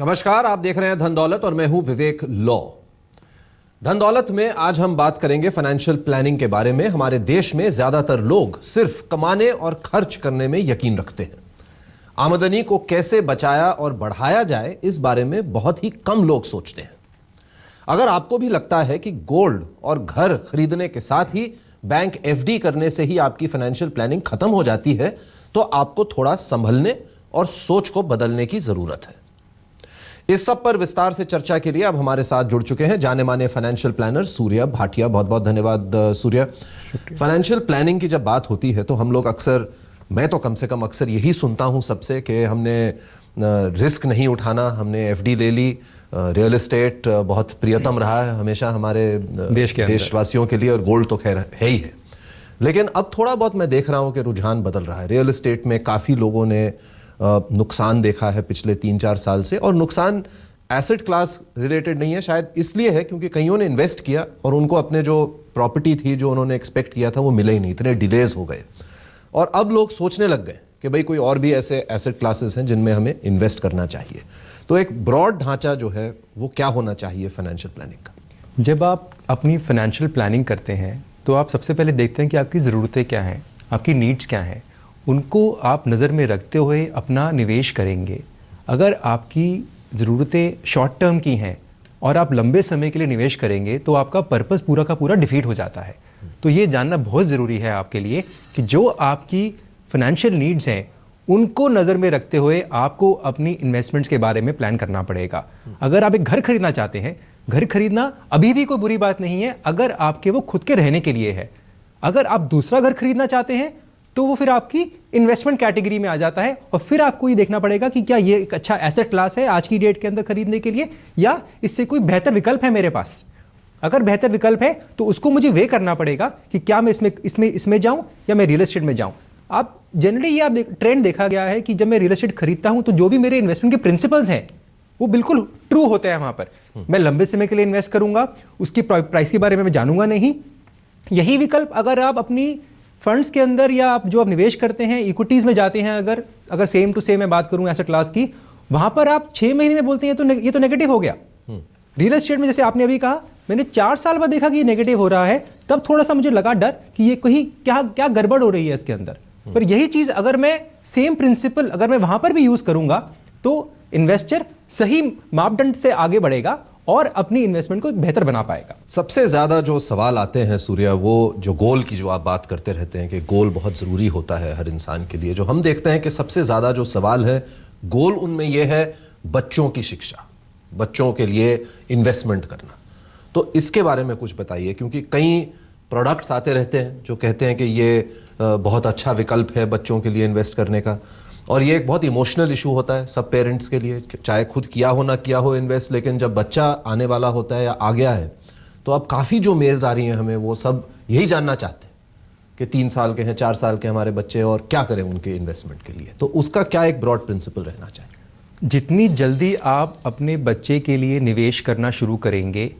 नमस्कार, आप देख रहे हैं धन दौलत और मैं हूं विवेक लॉ। धन दौलत में आज हम बात करेंगे फाइनेंशियल प्लानिंग के बारे में। हमारे देश में ज्यादातर लोग सिर्फ कमाने और खर्च करने में यकीन रखते हैं। आमदनी को कैसे बचाया और बढ़ाया जाए, इस बारे में बहुत ही कम लोग सोचते हैं। अगर आपको भी लगता है कि गोल्ड और घर खरीदने के साथ ही बैंक एफडी करने से ही आपकी फाइनेंशियल प्लानिंग खत्म हो जाती है, तो आपको थोड़ा संभलने और सोच को बदलने की जरूरत है। इस सब पर विस्तार से चर्चा के लिए अब हमारे साथ जुड़ चुके हैं जाने माने फाइनेंशियल प्लानर सूर्या भाटिया। बहुत बहुत धन्यवाद सूर्या। फाइनेंशियल प्लानिंग की जब बात होती है तो हम लोग अक्सर, मैं तो कम से कम अक्सर यही सुनता हूं सबसे कि हमने रिस्क नहीं उठाना, हमने एफडी ले ली। रियल एस्टेट बहुत प्रियतम रहा है हमेशा हमारे देशवासियों के लिए, और गोल्ड तो खैर है ही है। लेकिन अब थोड़ा बहुत मैं देख रहा हूं कि रुझान बदल रहा है। रियल एस्टेट में काफ़ी लोगों ने नुकसान देखा है पिछले 3-4 साल से, और नुकसान एसेट क्लास रिलेटेड नहीं है, शायद इसलिए है क्योंकि कईयों ने इन्वेस्ट किया और उनको अपने जो प्रॉपर्टी थी, जो उन्होंने एक्सपेक्ट किया था, वो मिले ही नहीं, इतने डिलेज हो गए। और अब लोग सोचने लग गए कि भाई कोई और भी ऐसे एसेट क्लासेस हैं जिनमें हमें इन्वेस्ट करना चाहिए। तो एक ब्रॉड ढांचा जो है वो क्या होना चाहिए फाइनेंशियल प्लानिंग का? जब आप अपनी फाइनेंशियल प्लानिंग करते हैं तो आप सबसे पहले देखते हैं कि आपकी ज़रूरतें क्या हैं, आपकी नीड्स क्या हैं, उनको आप नज़र में रखते हुए अपना निवेश करेंगे। अगर आपकी ज़रूरतें शॉर्ट टर्म की हैं और आप लंबे समय के लिए निवेश करेंगे तो आपका पर्पस पूरा का पूरा डिफीट हो जाता है। तो ये जानना बहुत ज़रूरी है आपके लिए कि जो आपकी फाइनेंशियल नीड्स हैं उनको नज़र में रखते हुए आपको अपनी इन्वेस्टमेंट्स के बारे में प्लान करना पड़ेगा। अगर आप एक घर खरीदना चाहते हैं, घर खरीदना अभी भी कोई बुरी बात नहीं है अगर आपके वो खुद के रहने के लिए है। अगर आप दूसरा घर खरीदना चाहते हैं तो वो फिर आपकी इन्वेस्टमेंट कैटेगरी में आ जाता है, और फिर आपको ये देखना पड़ेगा कि क्या ये एक अच्छा एसेट क्लास है आज की डेट के अंदर खरीदने के लिए, या इससे कोई बेहतर विकल्प है मेरे पास। अगर बेहतर विकल्प है तो उसको मुझे वे करना पड़ेगा कि क्या मैं इसमें जाऊं या मैं रियल एस्टेट में जाऊं। आप जनरली ये आप ट्रेंड देखा गया है कि जब मैं रियल एस्टेट खरीदता हूं तो जो भी मेरे इन्वेस्टमेंट के प्रिंसिपल्स हैं वो बिल्कुल ट्रू होते हैं। वहां पर मैं लंबे समय के लिए इन्वेस्ट करूंगा, उसकी प्राइस के बारे में मैं जानूंगा नहीं। यही विकल्प अगर आप अपनी फंड्स के अंदर या आप जो आप निवेश करते हैं इक्विटीज में जाते हैं, अगर सेम टू सेम मैं बात करूं एसेट क्लास की, वहां पर आप 6 महीने में बोलते हैं तो ये तो नेगेटिव हो गया। रियल एस्टेट में जैसे आपने अभी कहा, मैंने 4 साल बाद देखा कि ये नेगेटिव हो रहा है, तब थोड़ा सा मुझे लगा डर कि ये कहीं क्या गड़बड़ हो रही है इसके अंदर। पर यही चीज अगर मैं सेम प्रिंसिपल अगर मैं वहां पर भी यूज करूंगा तो इन्वेस्टर सही मापदंड से आगे बढ़ेगा और अपनी इन्वेस्टमेंट को बेहतर बना पाएगा। सबसे ज्यादा जो सवाल आते हैं सूर्या, वो जो गोल की जो आप बात करते रहते हैं कि गोल बहुत जरूरी होता है हर इंसान के लिए, जो हम देखते हैं कि सबसे ज्यादा जो सवाल है गोल उनमें यह है बच्चों की शिक्षा, बच्चों के लिए इन्वेस्टमेंट करना। तो इसके बारे में कुछ बताइए, क्योंकि कई प्रोडक्ट्स आते रहते हैं जो कहते हैं कि ये बहुत अच्छा विकल्प है बच्चों के लिए इन्वेस्ट करने का, और ये एक बहुत इमोशनल इशू होता है सब पेरेंट्स के लिए, चाहे खुद किया हो ना किया हो इन्वेस्ट, लेकिन जब बच्चा आने वाला होता है या आ गया है तो अब काफ़ी जो मेल्स आ रही हैं हमें, वो सब यही जानना चाहते हैं कि 3 साल के हैं, 4 साल के हमारे बच्चे, और क्या करें उनके इन्वेस्टमेंट के लिए। तो उसका क्या एक ब्रॉड प्रिंसिपल रहना चाहिए? जितनी जल्दी आप अपने बच्चे के लिए निवेश करना शुरू करेंगे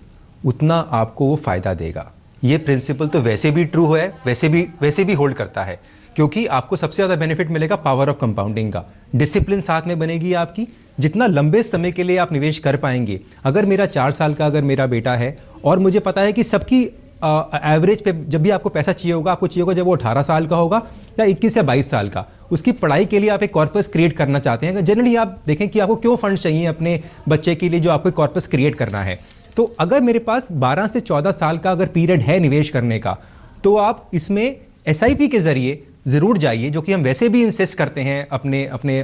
उतना आपको वो फायदा देगा। ये प्रिंसिपल तो वैसे भी ट्रू है, वैसे भी होल्ड करता है, क्योंकि आपको सबसे ज़्यादा बेनिफिट मिलेगा पावर ऑफ कंपाउंडिंग का। डिसिप्लिन साथ में बनेगी आपकी, जितना लंबे समय के लिए आप निवेश कर पाएंगे। अगर मेरा 4 साल का अगर मेरा बेटा है और मुझे पता है कि सबकी एवरेज पे जब भी आपको पैसा चाहिए होगा, आपको चाहिए होगा जब वो 18 साल का होगा या 21 या 22 साल का, उसकी पढ़ाई के लिए आप एक कॉर्पस क्रिएट करना चाहते हैं। जनरली आप देखें कि आपको क्यों फंड्स चाहिए अपने बच्चे के लिए, जो आपको कॉर्पस क्रिएट करना है। तो अगर मेरे पास 12 से 14 साल का अगर पीरियड है निवेश करने का, तो आप इसमें SIP के जरिए ज़रूर जाइए, जो कि हम वैसे भी इंसिस्ट करते हैं अपने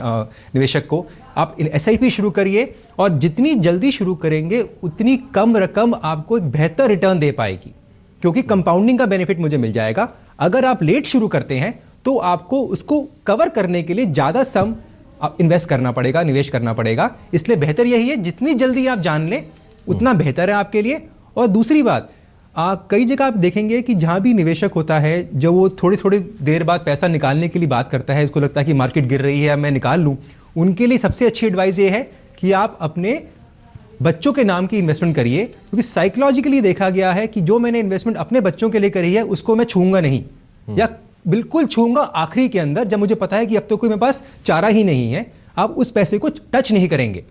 निवेशक को। आप SIP शुरू करिए, और जितनी जल्दी शुरू करेंगे उतनी कम रकम आपको एक बेहतर रिटर्न दे पाएगी, क्योंकि कंपाउंडिंग का बेनिफिट मुझे मिल जाएगा। अगर आप लेट शुरू करते हैं तो आपको उसको कवर करने के लिए ज़्यादा सम इन्वेस्ट करना पड़ेगा, निवेश करना पड़ेगा। इसलिए बेहतर यही है जितनी जल्दी आप जान लें उतना बेहतर है आपके लिए। और दूसरी बात, कई जगह आप देखेंगे कि जहाँ भी निवेशक होता है, जब वो थोड़ी देर बाद पैसा निकालने के लिए बात करता है, उसको लगता है कि मार्केट गिर रही है, मैं निकाल लूँ, उनके लिए सबसे अच्छी एडवाइस ये है कि आप अपने बच्चों के नाम की इन्वेस्टमेंट करिए। क्योंकि साइकोलॉजिकली देखा गया है कि जो मैंने इन्वेस्टमेंट अपने बच्चों के लिए करी है उसको मैं छूंगा नहीं, या बिल्कुल छूंगा आखिरी के अंदर, जब मुझे पता है कि अब तो कोई मेरे पास चारा ही नहीं है। आप उस पैसे को टच नहीं करेंगे।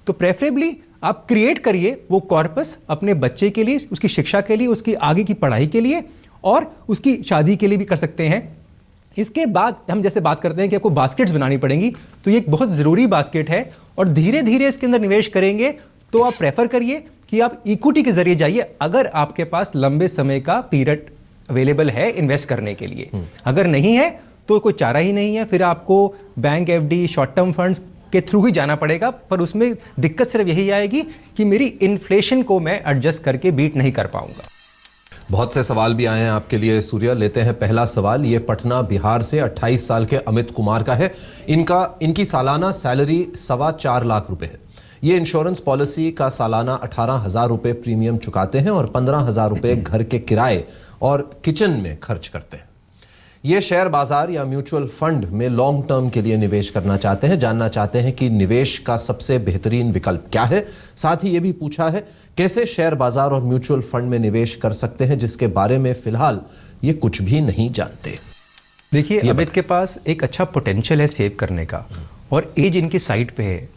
तो प्रेफरेबली आप क्रिएट करिए वो कॉर्पस अपने बच्चे के लिए, उसकी शिक्षा के लिए, उसकी आगे की पढ़ाई के लिए और उसकी शादी के लिए भी कर सकते हैं। इसके बाद हम जैसे बात करते हैं कि आपको बास्केट्स बनानी पड़ेंगी, तो ये एक बहुत ज़रूरी बास्केट है और धीरे धीरे इसके अंदर निवेश करेंगे तो आप प्रेफर करिए कि आप इक्विटी के जरिए जाइए अगर आपके पास लंबे समय का पीरियड अवेलेबल है इन्वेस्ट करने के लिए। अगर नहीं है तो कोई चारा ही नहीं है, फिर आपको bank FD, short term funds के थ्रू ही जाना पड़ेगा। पर उसमें दिक्कत सिर्फ यही आएगी कि मेरी इन्फ्लेशन को मैं एडजस्ट करके बीट नहीं कर पाऊंगा। बहुत से सवाल भी आए हैं आपके लिए सूर्य। लेते हैं पहला सवाल। ये पटना बिहार से 28 साल के अमित कुमार का है। इनकी सालाना सैलरी 4.25 लाख रुपए है। ये इंश्योरेंस पॉलिसी का सालाना 18,000 रुपए प्रीमियम चुकाते हैं और 15,000 रुपए घर के किराए और किचन में खर्च करते हैं। ये शेयर बाजार या म्यूचुअल फंड में लॉन्ग टर्म के लिए निवेश करना चाहते हैं। जानना चाहते हैं कि निवेश का सबसे बेहतरीन विकल्प क्या है। साथ ही ये भी पूछा है कैसे शेयर बाजार और म्यूचुअल फंड में निवेश कर सकते हैं, जिसके बारे में फिलहाल ये कुछ भी नहीं जानते। देखिए, अमित के पास एक अच्छा पोटेंशियल है सेव करने का और एज इनकी साइड पे है।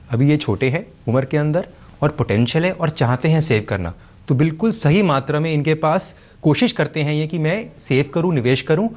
अभी ये छोटे हैं उम्र के अंदर और पोटेंशियल है और चाहते हैं सेव करना, तो बिल्कुल सही मात्रा में इनके पास कोशिश करते हैं ये कि मैं सेव करूं, निवेश करूं।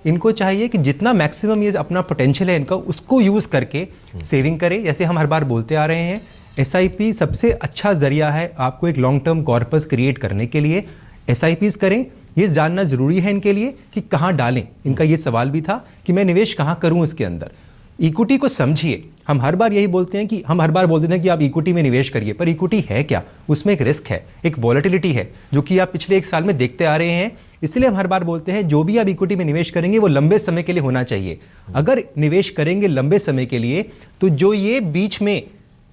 इनको चाहिए कि जितना मैक्सिमम ये अपना पोटेंशियल है इनका, उसको यूज़ करके सेविंग करें। जैसे हम हर बार बोलते आ रहे हैं, एसआईपी सबसे अच्छा जरिया है आपको एक लॉन्ग टर्म कॉर्पस क्रिएट करने के लिए। एसआईपीज करें, ये जानना ज़रूरी है इनके लिए कि कहाँ डालें। इनका ये सवाल भी था कि मैं निवेश कहाँ करूँ इसके अंदर। इक्विटी को समझिए। हम हर बार यही बोलते हैं कि आप इक्विटी में निवेश करिए, पर इक्विटी है क्या? उसमें एक रिस्क है, एक वॉलेटिलिटी है, जो कि आप पिछले 1 साल में देखते आ रहे हैं। इसलिए हम हर बार बोलते हैं जो भी आप इक्विटी में निवेश करेंगे वो लंबे समय के लिए होना चाहिए। अगर निवेश करेंगे लंबे समय के लिए तो जो ये बीच में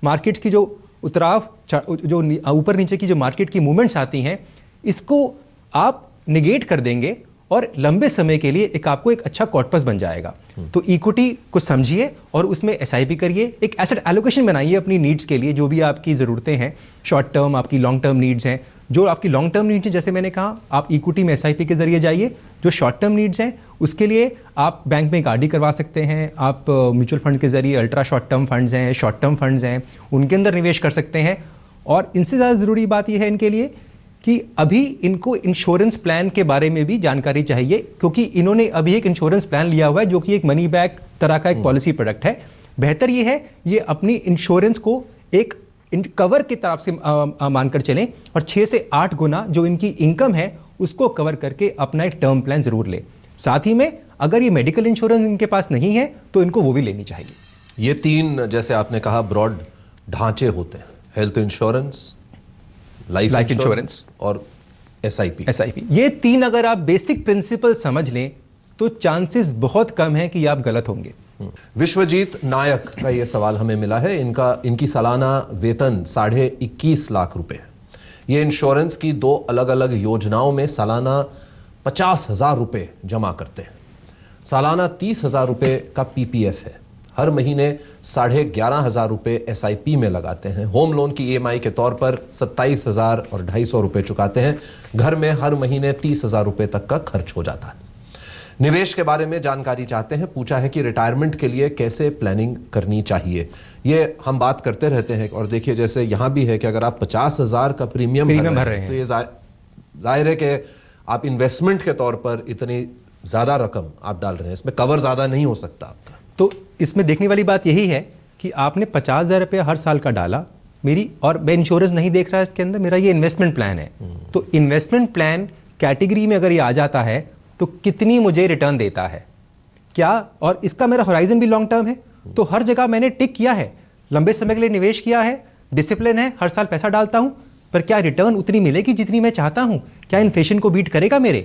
मार्केट्स की जो उतराव, जो ऊपर नीचे की जो मार्केट की मूवमेंट्स आती हैं, इसको आप निगेट कर देंगे और लंबे समय के लिए आपको एक अच्छा कॉर्पस बन जाएगा। तो इक्विटी को समझिए और उसमें एसआईपी करिए। एक एसेट एलोकेशन बनाइए अपनी नीड्स के लिए, जो भी आपकी ज़रूरतें हैं, शॉर्ट टर्म, आपकी लॉन्ग टर्म नीड्स हैं। जो आपकी लॉन्ग टर्म नीड्स हैं, जैसे मैंने कहा, आप इक्विटी में एसआईपी के जरिए जाइए। जो शॉर्ट टर्म नीड्स हैं उसके लिए आप बैंक में एक आरडी करवा सकते हैं। आप म्यूचुअल फंड के जरिए, अल्ट्रा शॉर्ट टर्म फंड्स हैं, शॉर्ट टर्म फंड्स हैं, उनके अंदर निवेश कर सकते हैं। और इनसे ज़्यादा ज़रूरी बात यह है इनके लिए कि अभी इनको इंश्योरेंस प्लान के बारे में भी जानकारी चाहिए, क्योंकि इन्होंने अभी एक इंश्योरेंस प्लान लिया हुआ है जो कि एक मनी बैक तरह का एक पॉलिसी प्रोडक्ट है। बेहतर ये है ये अपनी इंश्योरेंस को एक कवर की तरफ से मानकर चलें और 6 से 8 गुना जो इनकी इनकम है उसको कवर करके अपना एक टर्म प्लान जरूर ले। साथ ही में अगर ये मेडिकल इंश्योरेंस इनके पास नहीं है तो इनको वो भी लेनी चाहिए। ये 3 जैसे आपने कहा ब्रॉड ढांचे होते हैं, हेल्थ इंश्योरेंस, लाइफ इंश्योरेंस और एसआईपी। ये 3 अगर आप बेसिक प्रिंसिपल समझ लें तो चांसेस बहुत कम है कि आप गलत होंगे। विश्वजीत नायक का ये सवाल हमें मिला है। इनकी सालाना वेतन 21.5 लाख रुपए है। ये इंश्योरेंस की 2 अलग अलग योजनाओं में सालाना 50,000 रुपए जमा करते हैं। सालाना 30,000 रुपए का पीपीएफ है। हर महीने 11,500 रुपए एसआईपी में लगाते हैं। होम लोन की ईएमआई के तौर पर 27,000 और 250 रुपए चुकाते हैं। घर में हर महीने 30,000 रुपए तक का खर्च हो जाता है। निवेश के बारे में जानकारी चाहते हैं। पूछा है कि रिटायरमेंट के लिए कैसे प्लानिंग करनी चाहिए। ये हम बात करते रहते हैं और देखिए जैसे यहां भी है कि अगर आप 50,000 का प्रीमियम भर रहे हैं तो ये जाहिर है कि आप इन्वेस्टमेंट के तौर पर इतनी ज्यादा रकम आप डाल रहे हैं, इसमें कवर ज्यादा नहीं हो सकता आपका। तो इसमें देखने वाली बात यही है कि आपने 50,000 रुपये हर साल का डाला, और मैं इंश्योरेंस नहीं देख रहा इसके अंदर, मेरा ये इन्वेस्टमेंट प्लान है। तो इन्वेस्टमेंट प्लान कैटेगरी में अगर ये आ जाता है तो कितनी मुझे रिटर्न देता है क्या, और इसका मेरा होराइजन भी लॉन्ग टर्म है। तो हर जगह मैंने टिक किया है, लंबे समय के लिए निवेश किया है, डिसिप्लिन है, हर साल पैसा डालता हूं, पर क्या रिटर्न उतनी मिलेगी जितनी मैं चाहता हूं? क्या इन्फ्लेशन को बीट करेगा मेरे?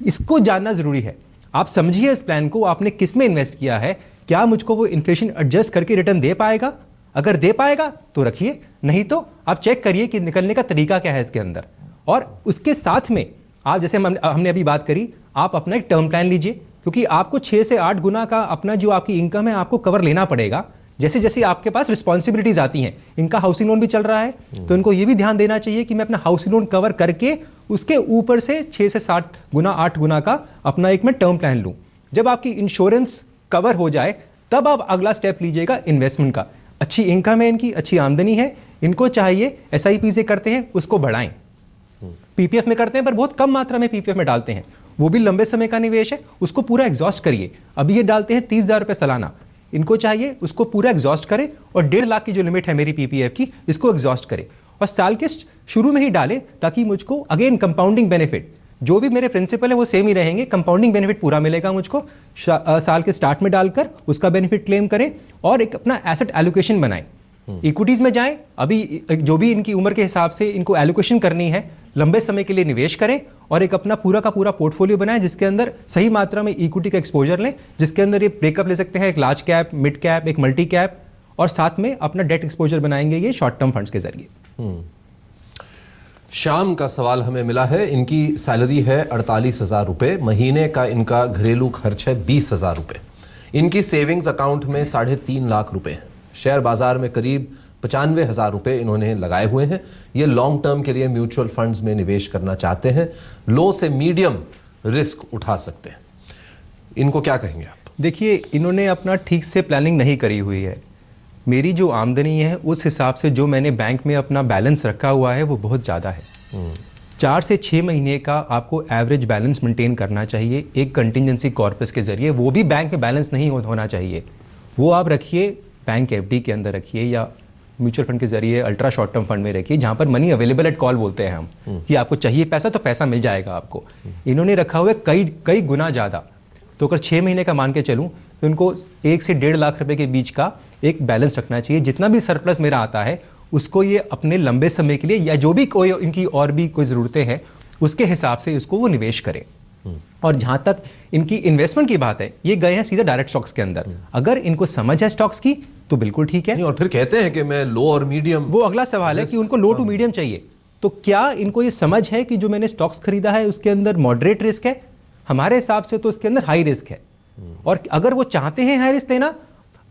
इसको जानना जरूरी है। आप समझिए इस प्लान को, आपने किस में इन्वेस्ट किया है, क्या मुझको वो इन्फ्लेशन एडजस्ट करके रिटर्न दे पाएगा? अगर दे पाएगा तो रखिए, नहीं तो आप चेक करिए कि निकलने का तरीका क्या है इसके अंदर। और उसके साथ में आप जैसे हमने अभी बात करी, आप अपना एक टर्म प्लान लीजिए, क्योंकि आपको 6 से 8 गुना का अपना जो आपकी इनकम है आपको कवर लेना पड़ेगा। जैसे जैसे आपके पास रिस्पॉन्सिबिलिटीज आती हैं, इनका हाउसिंग लोन भी चल रहा है तो इनको ये भी ध्यान देना चाहिए कि मैं अपना हाउसिंग लोन कवर करके उसके ऊपर से 6 से 7 गुना 8 गुना का अपना एक मैं टर्म प्लान लूं। जब आपकी इंश्योरेंस कवर हो जाए तब आप अगला स्टेप लीजिएगा इन्वेस्टमेंट का। अच्छी इनकम है, इनकी अच्छी आमदनी है, इनको चाहिए एसआईपी से करते हैं उसको बढ़ाएं। पीपीएफ में करते हैं पर बहुत कम मात्रा में पीपीएफ में डालते हैं, वो भी लंबे समय का निवेश है, उसको पूरा एग्जॉस्ट करिए। अभी ये डालते हैं 30,000 रुपये सालाना, इनको चाहिए उसको पूरा एग्जॉस्ट करें और 1.5 लाख की जो लिमिट है मेरी पीपीएफ की, इसको एग्जॉस्ट करें और साल के शुरू में ही डालें, ताकि मुझको अगेन कंपाउंडिंग बेनिफिट, जो भी मेरे प्रिंसिपल है वो सेम ही रहेंगे, कंपाउंडिंग बेनिफिट पूरा मिलेगा मुझको। साल के स्टार्ट में डालकर उसका बेनिफिट क्लेम करें और एक अपना एसेट एलोकेशन बनाएं। इक्विटीज में जाएं, अभी जो भी इनकी उम्र के हिसाब से इनको एलोकेशन करनी है, लंबे समय के लिए निवेश करें और एक अपना पूरा का पूरा पोर्टफोलियो बनाएं जिसके अंदर सही मात्रा में इक्विटी का एक्सपोजर लें, जिसके अंदर ये ब्रेकअप ले सकते हैं, एक लार्ज कैप, मिड कैप, एक मल्टी कैप, और साथ में अपना डेट एक्सपोजर बनाएंगे ये शॉर्ट टर्म फंड्स के जरिए। शाम का सवाल हमें मिला है, इनकी सैलरी है 48,000 रुपये, महीने का इनका घरेलू खर्च है 20,000 रुपये, इनकी सेविंग्स अकाउंट में 3.5 लाख रुपए हैं, शेयर बाजार में करीब 95,000 रुपये इन्होंने लगाए हुए हैं। ये लॉन्ग टर्म के लिए म्यूचुअल फंड्स में निवेश करना चाहते हैं, लो से मीडियम रिस्क उठा सकते हैं, इनको क्या कहेंगे आप? देखिए, इन्होंने अपना ठीक से प्लानिंग नहीं करी हुई है। मेरी जो आमदनी है उस हिसाब से जो मैंने बैंक में अपना बैलेंस रखा हुआ है वो बहुत ज़्यादा है। 4 से 6 महीने का आपको एवरेज बैलेंस मेंटेन करना चाहिए एक कंटिजेंसी कॉर्पस के जरिए, वो भी बैंक में बैलेंस नहीं होना चाहिए, वो आप रखिए बैंक एफडी के अंदर रखिए या म्यूचुअल फंड के जरिए अल्ट्रा शॉर्ट टर्म फंड में रखिए, जहां पर मनी अवेलेबल एट कॉल बोलते हैं हम, कि आपको चाहिए पैसा तो पैसा मिल जाएगा आपको। इन्होंने रखा हुआ है कई गुना ज़्यादा, तो अगर 6 महीने का मान के चलूँ तो इनको 1 से 1.5 लाख रुपए के बीच का एक बैलेंस रखना चाहिए। जितना भी सरप्लस मेरा आता है उसको ये अपने लंबे समय के लिए या जो भी कोई इनकी और भी कोई ज़रूरतें हैं उसके हिसाब से इसको वो निवेश करें। और जहां तक इनकी इन्वेस्टमेंट की बात है, ये गए हैं सीधा डायरेक्ट स्टॉक्स के अंदर। अगर इनको समझ है स्टॉक्स की तो बिल्कुल ठीक है। और फिर कहते हैं कि मैं लो और मीडियम, वो अगला सवाल है कि उनको लो टू मीडियम चाहिए, तो क्या इनको ये समझ है कि जो मैंने स्टॉक्स खरीदा है उसके अंदर मॉडरेट रिस्क है? हमारे हिसाब से तो उसके अंदर हाई रिस्क है, और अगर वो चाहते हैं हाई रिस्क लेना,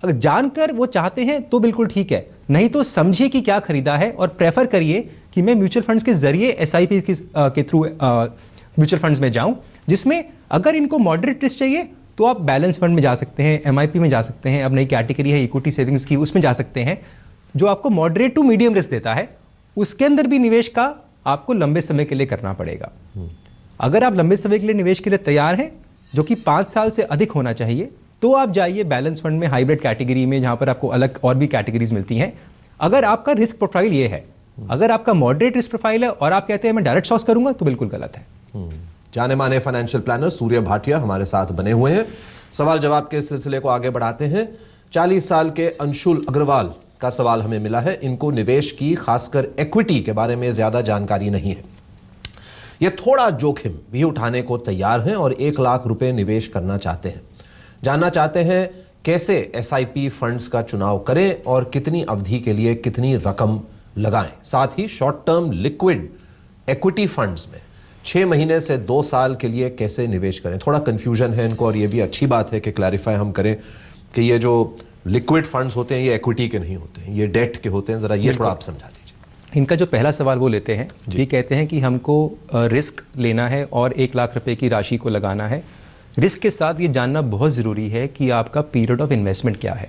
अगर जानकर वो चाहते हैं तो बिल्कुल ठीक है, नहीं तो समझिए कि क्या खरीदा है और प्रेफर करिए कि मैं म्यूचुअल फंड्स के जरिए एसआईपी के थ्रू म्यूचुअल फंड्स में जाऊं, जिसमें अगर इनको मॉडरेट रिस्क चाहिए तो आप बैलेंस फंड में जा सकते हैं, एमआईपी में जा सकते हैं, अब नई कैटेगरी है इक्विटी सेविंग्स की, उसमें जा सकते हैं, जो आपको मॉडरेट टू मीडियम रिस्क देता है। उसके अंदर भी निवेश का आपको लंबे समय के लिए करना पड़ेगा। अगर आप लंबे समय के लिए निवेश के लिए तैयार हैं, जो कि 5 साल से अधिक होना चाहिए, तो आप जाइए बैलेंस फंड में, हाइब्रिड कैटेगरी में, जहां पर आपको अलग और भी कैटेगरीज मिलती हैं। अगर आपका रिस्क प्रोफाइल ये है, अगर आपका मॉडरेट रिस्क प्रोफाइल है और आप कहते हैं मैं डायरेक्ट स्टॉक्स करूंगा, तो बिल्कुल गलत है। जाने माने फाइनेंशियल प्लानर सूर्य भाटिया हमारे साथ बने हुए हैं। सवाल जवाब के सिलसिले को आगे बढ़ाते हैं। 40 साल के अंशुल अग्रवाल का सवाल हमें मिला है, इनको निवेश की, खासकर इक्विटी के बारे में ज्यादा जानकारी नहीं है। ये थोड़ा जोखिम भी उठाने को तैयार हैं और 1 लाख रुपए निवेश करना चाहते हैं। जानना चाहते हैं कैसे एसआईपी फंड्स का चुनाव करें और कितनी अवधि के लिए कितनी रकम लगाएं। साथ ही short term liquid equity funds में 6 महीने से 2 साल के लिए कैसे निवेश करें। थोड़ा कंफ्यूजन है इनको, और ये भी अच्छी बात है कि क्लैरिफाई हम करें कि ये जो लिक्विड फंड्स होते हैं ये इक्विटी के नहीं होते हैं, ये डेट के होते हैं। जरा ये थोड़ा आप समझा दीजिए। इनका जो पहला सवाल वो लेते हैं, ये कहते हैं कि हमको रिस्क लेना है और 1 लाख रुपए की राशि को लगाना है। रिस्क के साथ ये जानना बहुत ज़रूरी है कि आपका पीरियड ऑफ इन्वेस्टमेंट क्या है।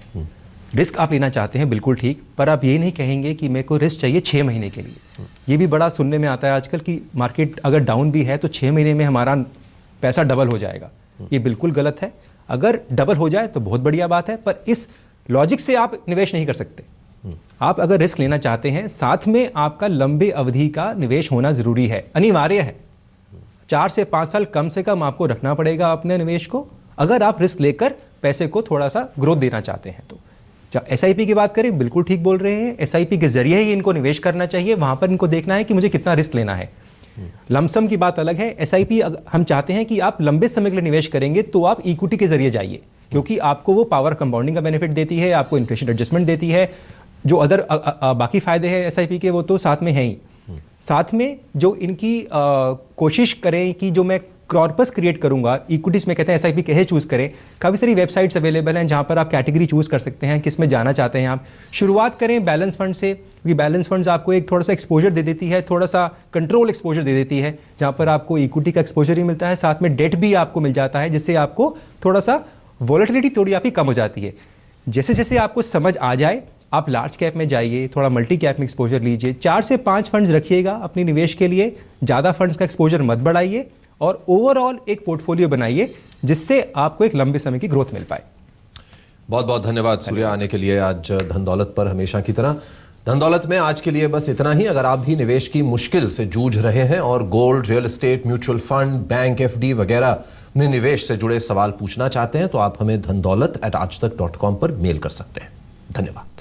रिस्क आप लेना चाहते हैं, बिल्कुल ठीक, पर आप ये नहीं कहेंगे कि मेरे को रिस्क चाहिए 6 महीने के लिए। ये भी बड़ा सुनने में आता है आजकल कि मार्केट अगर डाउन भी है तो 6 महीने में हमारा पैसा डबल हो जाएगा। ये बिल्कुल गलत है। अगर डबल हो जाए तो बहुत बढ़िया बात है, पर इस लॉजिक से आप निवेश नहीं कर सकते। आप अगर रिस्क लेना चाहते हैं, साथ में आपका लंबे अवधि का निवेश होना ज़रूरी है, अनिवार्य है। 4 से 5 साल कम से कम आपको रखना पड़ेगा अपने निवेश को, अगर आप रिस्क लेकर पैसे को थोड़ा सा ग्रोथ देना चाहते हैं तो। एसआईपी की बात करें, बिल्कुल ठीक बोल रहे हैं, एसआईपी के जरिए ही इनको निवेश करना चाहिए। वहां पर इनको देखना है कि मुझे कितना रिस्क लेना है। लमसम की बात अलग है। एसआईपी हम चाहते हैं कि आप लंबे समय के लिए निवेश करेंगे तो आप इक्विटी के जरिए जाइए, क्योंकि आपको वो पावर कंपाउंडिंग का बेनिफिट देती है, आपको इन्फ्लेशन एडजस्टमेंट देती है, जो अदर बाकी फायदे हैं एसआईपी के वो तो साथ में हैं ही। साथ में जो इनकी कोशिश करें कि जो मैं कॉर्पस क्रिएट करूंगा, इक्विटीज में कहते हैं एसआईपी कैसे चूज करें। काफ़ी सारी वेबसाइट्स अवेलेबल हैं जहां पर आप कैटेगरी चूज कर सकते हैं, किस में जाना चाहते हैं आप। शुरुआत करें बैलेंस फंड से, क्योंकि बैलेंस फंड्स आपको एक थोड़ा सा एक्सपोजर दे देती है, थोड़ा सा कंट्रोल एक्सपोजर दे देती है, जहां पर आपको इक्विटी का एक्सपोजर ही मिलता है, साथ में डेट भी आपको मिल जाता है, जिससे आपको थोड़ा सा वॉलेटिलिटी थोड़ी आपकी कम हो जाती है। जैसे जैसे आपको समझ आ जाए आप लार्ज कैप में जाइए, थोड़ा मल्टी कैप में एक्सपोजर लीजिए, 4 से 5 फंड्स रखिएगा अपनी निवेश के लिए, ज़्यादा फंड्स का एक्सपोजर मत बढ़ाइए और ओवरऑल एक पोर्टफोलियो बनाइए जिससे आपको एक लंबे समय की ग्रोथ मिल पाए। बहुत बहुत धन्यवाद सूर्या आने के लिए आज धन दौलत पर, हमेशा की तरह। धन दौलत में आज के लिए बस इतना ही। अगर आप भी निवेश की मुश्किल से जूझ रहे हैं और gold, real estate, mutual fund, bank FD वगैरह में निवेश से जुड़े सवाल पूछना चाहते हैं तो आप हमें dhandaulat@aajtak.com पर मेल कर सकते हैं। धन्यवाद।